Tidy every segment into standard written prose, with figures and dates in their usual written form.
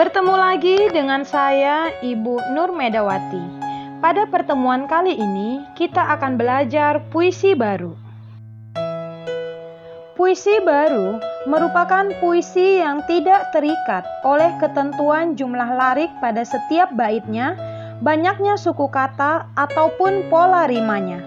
Bertemu lagi dengan saya, Ibu Nur Medawati. Pada pertemuan kali ini, kita akan belajar puisi baru. Puisi baru merupakan puisi yang tidak terikat oleh ketentuan jumlah lirik pada setiap baitnya, banyaknya suku kata, ataupun pola rimanya.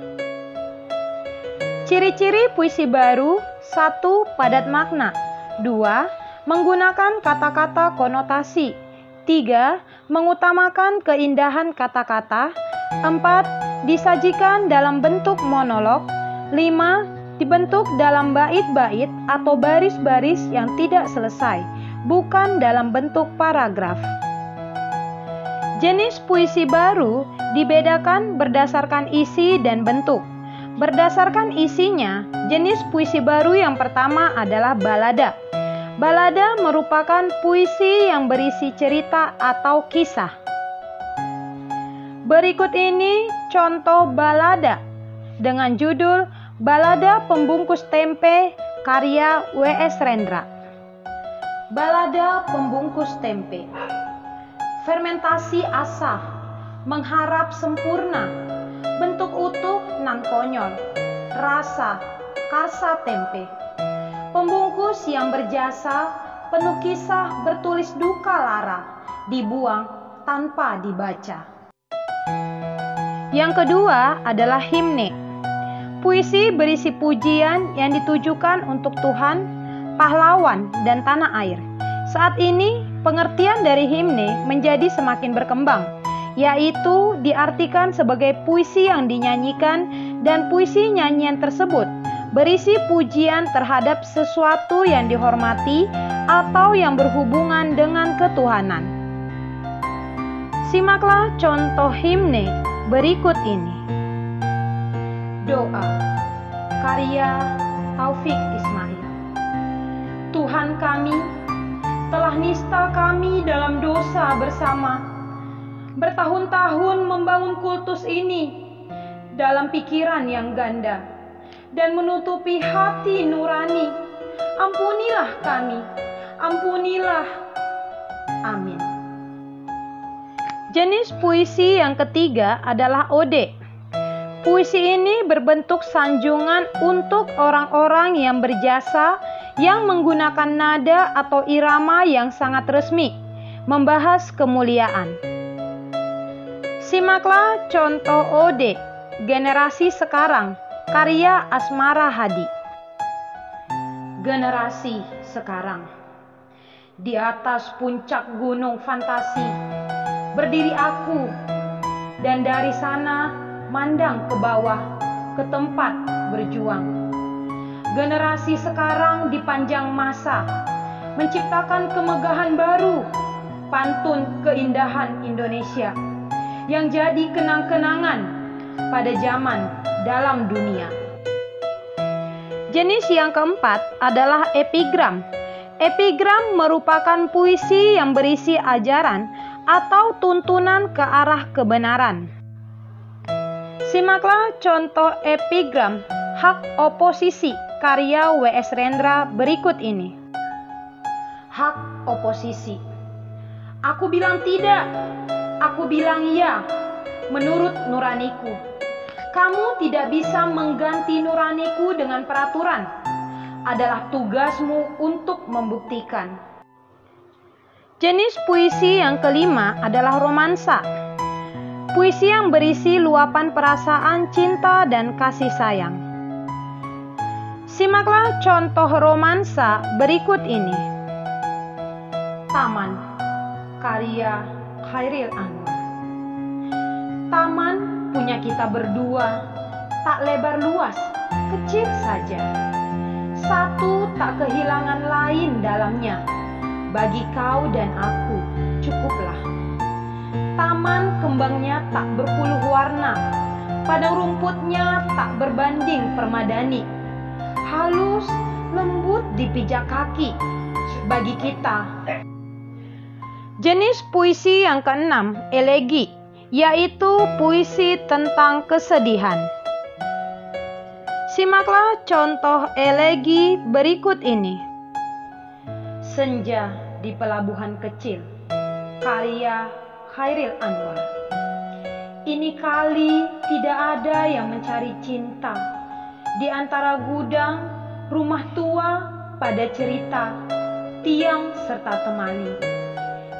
Ciri-ciri puisi baru: 1. Padat makna. 2. Menggunakan kata-kata konotasi. 3. Mengutamakan keindahan kata-kata. 4. Disajikan dalam bentuk monolog. 5. Dibentuk dalam bait-bait atau baris-baris yang tidak selesai, bukan dalam bentuk paragraf. Jenis puisi baru dibedakan berdasarkan isi dan bentuk. Berdasarkan isinya, jenis puisi baru yang pertama adalah balada. Balada merupakan puisi yang berisi cerita atau kisah. Berikut ini contoh balada dengan judul Balada Pembungkus Tempe karya W.S. Rendra. Balada Pembungkus Tempe. Fermentasi asa, mengharap sempurna, bentuk utuh nan konyol, rasa, karsa tempe. Pembungkus yang berjasa, penuh kisah bertulis duka lara, dibuang tanpa dibaca. Yang kedua adalah himne. Puisi berisi pujian yang ditujukan untuk Tuhan, pahlawan, dan tanah air. Saat ini, pengertian dari himne menjadi semakin berkembang, yaitu diartikan sebagai puisi yang dinyanyikan, dan puisi nyanyian tersebut berisi pujian terhadap sesuatu yang dihormati atau yang berhubungan dengan ketuhanan. Simaklah contoh himne berikut ini. Doa karya Taufik Ismail. Tuhan kami, telah nista kami dalam dosa bersama, bertahun-tahun membangun kultus ini dalam pikiran yang ganda dan menutupi hati nurani. Ampunilah kami, ampunilah. Amin. Jenis puisi yang ketiga adalah ode. Puisi ini berbentuk sanjungan untuk orang-orang yang berjasa, yang menggunakan nada atau irama yang sangat resmi, membahas kemuliaan. Simaklah contoh ode Generasi Sekarang karya Asmara Hadi. Generasi sekarang. Di atas puncak gunung fantasi berdiri aku, dan dari sana mandang ke bawah, ke tempat berjuang. Generasi sekarang di panjang masa menciptakan kemegahan baru, pantun keindahan Indonesia yang jadi kenang-kenangan pada zaman dalam dunia. Jenis yang keempat adalah epigram. Epigram merupakan puisi yang berisi ajaran atau tuntunan ke arah kebenaran. Simaklah contoh epigram Hak Oposisi karya W.S. Rendra berikut ini. Hak oposisi. Aku bilang tidak, aku bilang iya, menurut nuraniku. Kamu tidak bisa mengganti nuraniku dengan peraturan. Adalah tugasmu untuk membuktikan. Jenis puisi yang kelima adalah romansa. Puisi yang berisi luapan perasaan cinta dan kasih sayang. Simaklah contoh romansa berikut ini. Taman karya Khairil Anwar. Taman punya kita berdua, tak lebar luas, kecil saja. Satu tak kehilangan lain dalamnya. Bagi kau dan aku, cukuplah. Taman kembangnya tak berpuluh warna, padang rumputnya tak berbanding permadani. Halus, lembut dipijak kaki, bagi kita. Jenis puisi yang keenam, elegi, yaitu puisi tentang kesedihan. Simaklah contoh elegi berikut ini. Senja di pelabuhan kecil, karya Khairil Anwar. Ini kali tidak ada yang mencari cinta di antara gudang, rumah tua pada cerita, tiang serta temani.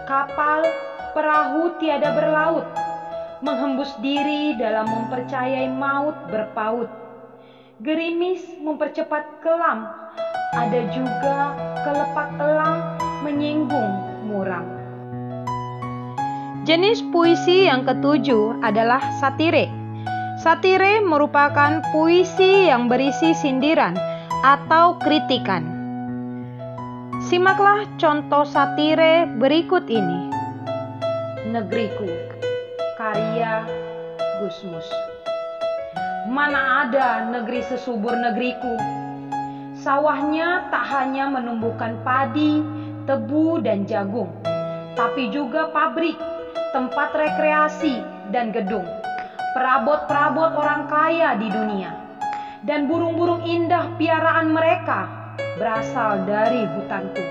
Kapal, perahu tiada berlaut, menghembus diri dalam mempercayai maut berpaut. Gerimis mempercepat kelam, ada juga kelepak elang menyinggung muram. Jenis puisi yang ketujuh adalah satire. Satire merupakan puisi yang berisi sindiran atau kritikan. Simaklah contoh satire berikut ini. Negeriku, karya Gusmus. Mana ada negeri sesubur negeriku. Sawahnya tak hanya menumbuhkan padi, tebu, dan jagung, tapi juga pabrik, tempat rekreasi, dan gedung, perabot-perabot orang kaya di dunia, dan burung-burung indah piaraan mereka berasal dari hutanku.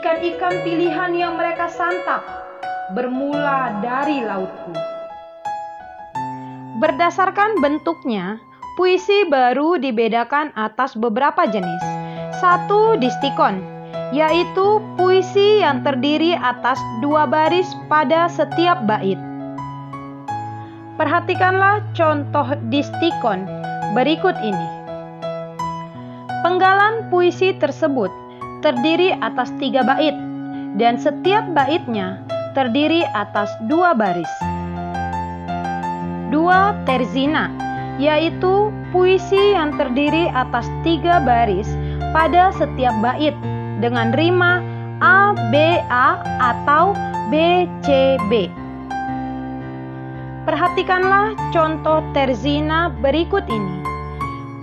Ikan-ikan pilihan yang mereka santap bermula dari lautku. Berdasarkan bentuknya, puisi baru dibedakan atas beberapa jenis. Satu, distikon, yaitu puisi yang terdiri atas 2 baris pada setiap bait. Perhatikanlah contoh distikon berikut ini. Penggalan puisi tersebut terdiri atas 3 bait, dan setiap baitnya terdiri atas 2 baris. 2, terzina, yaitu puisi yang terdiri atas 3 baris pada setiap bait dengan rima A, B, A atau B, C, B. Perhatikanlah contoh terzina berikut ini.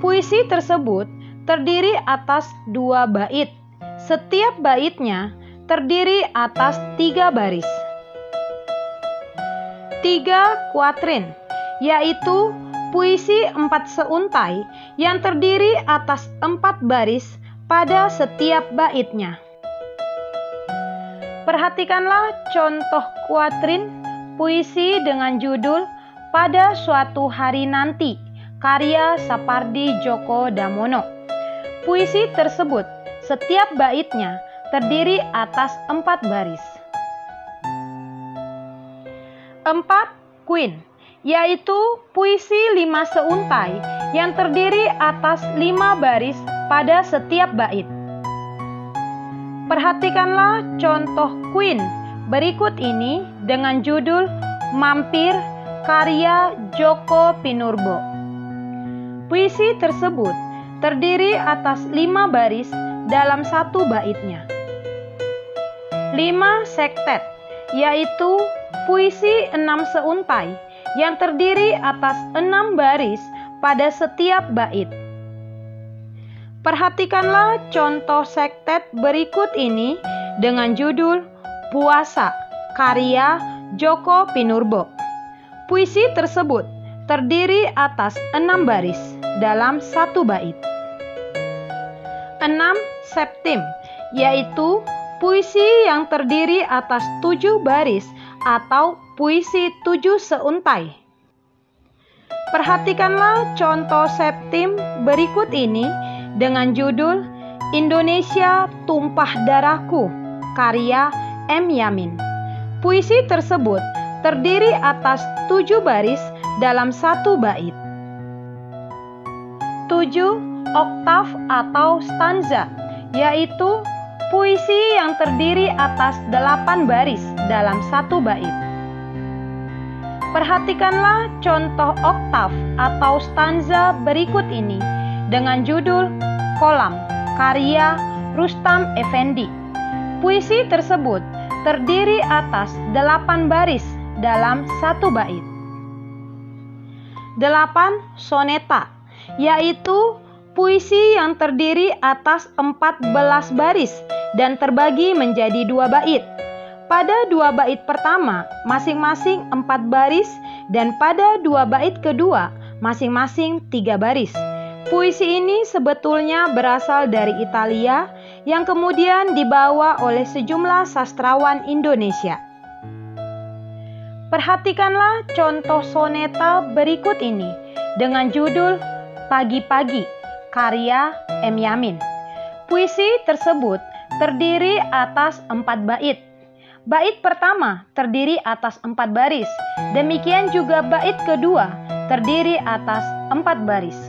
Puisi tersebut terdiri atas 2 bait. Setiap baitnya terdiri atas 3 baris. 3, kuatrin, yaitu puisi 4 seuntai yang terdiri atas 4 baris pada setiap baitnya. Perhatikanlah contoh kuatrin puisi dengan judul Pada Suatu Hari Nanti, karya Sapardi Djoko Damono. Puisi tersebut setiap baitnya terdiri atas 4 baris. 4, queen, yaitu puisi 5 seuntai yang terdiri atas 5 baris pada setiap bait. Perhatikanlah contoh queen berikut ini dengan judul Mampir, karya Djoko Pinurbo. Puisi tersebut terdiri atas 5 baris dalam satu baitnya. 5, sektet, yaitu puisi 6 seuntai yang terdiri atas 6 baris pada setiap bait. Perhatikanlah contoh sektet berikut ini dengan judul Puasa, karya Djoko Pinurbo. Puisi tersebut terdiri atas 6 baris dalam satu bait. 6, septim, yaitu puisi yang terdiri atas 7 baris atau puisi 7 seuntai. Perhatikanlah contoh septim berikut ini dengan judul Indonesia Tumpah Darahku, karya M. Yamin. Puisi tersebut terdiri atas 7 baris dalam satu bait. 7, oktav atau stanza, yaitu puisi yang terdiri atas 8 baris dalam satu bait. Perhatikanlah contoh oktav atau stanza berikut ini dengan judul Kolam, karya Rustam Effendi. Puisi tersebut terdiri atas 8 baris dalam satu bait. 8, soneta, yaitu puisi yang terdiri atas 14 baris dan terbagi menjadi 2 bait. Pada 2 bait pertama masing-masing 4 baris dan pada 2 bait kedua masing-masing 3 baris. Puisi ini sebetulnya berasal dari Italia yang kemudian dibawa oleh sejumlah sastrawan Indonesia. Perhatikanlah contoh soneta berikut ini dengan judul Pagi-Pagi, karya M. Yamin. Puisi tersebut terdiri atas 4 bait. Bait pertama terdiri atas 4 baris, demikian juga bait kedua terdiri atas 4 baris.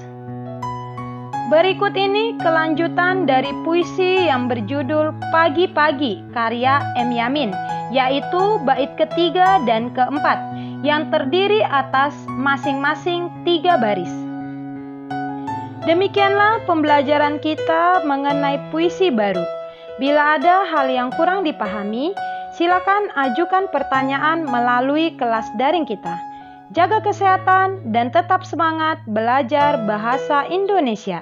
Berikut ini kelanjutan dari puisi yang berjudul Pagi-Pagi karya M. Yamin, yaitu bait ketiga dan keempat yang terdiri atas masing-masing 3 baris. Demikianlah pembelajaran kita mengenai puisi baru. Bila ada hal yang kurang dipahami, silakan ajukan pertanyaan melalui kelas daring kita. Jaga kesehatan dan tetap semangat belajar bahasa Indonesia.